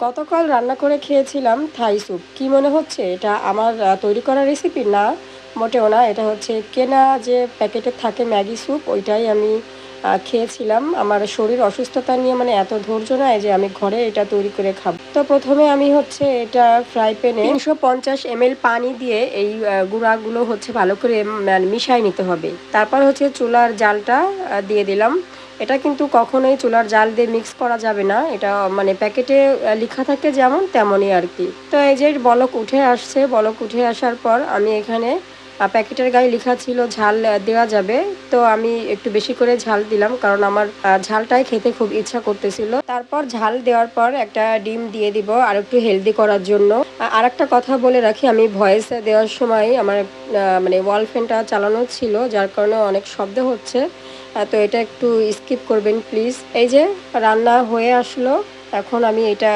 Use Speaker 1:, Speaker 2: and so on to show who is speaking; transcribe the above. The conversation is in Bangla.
Speaker 1: গতকাল রান্না করে খেয়েছিলাম থাই স্যুপ। কি মনে হচ্ছে এটা আমার তৈরি করা রেসিপি? না, মোটেও না। এটা হচ্ছে কেনা যে প্যাকেটে থাকে ম্যাগি স্যুপ, ওইটাই আমি খেয়েছিলাম। আমার শরীর অসুস্থতা নিয়ে মানে এত ধৈর্য নাই যে আমি ঘরে এটা তৈরি করে খাবো। তো প্রথমে আমি হচ্ছে এটা ফ্রাই প্যানে ৩৫০ ml পানি দিয়ে এই গুঁড়াগুলো হচ্ছে ভালো করে মানে মিশায় নিতে হবে। তারপর হচ্ছে চুলার জালটা দিয়ে দিলাম। এটা কিন্তু কখনোই চুলার জাল দিয়ে মিক্স করা যাবে না। এটা মানে প্যাকেটে লেখা থাকে যেমন তেমনই আর কি। তো এই যে বলক উঠে আসছে, বলক উঠে আসার পর আমি এখানে প্যাকেটের গায়ে লেখা ছিল ঝাল দেওয়া যাবে। তো আমি একটু বেশি করে ঝাল দিলাম, কারণ আমার ঝালটাই খেতে খুব ইচ্ছা করতেছিল। তারপর ঝাল দেওয়ার পর একটা ডিম দিয়ে দিব আর একটু হেলদি করার জন্য। আর একটা কথা বলে রাখি, আমি ভয়েস দেওয়ার সময় আমার মানে ওয়াল ফ্যানটা চালানো ছিল, যার কারণে অনেক শব্দ হচ্ছে। তো এটা একটু স্কিপ করবেন প্লিজ। এই যে রান্না হয়ে আসলো, এখন আমি এটা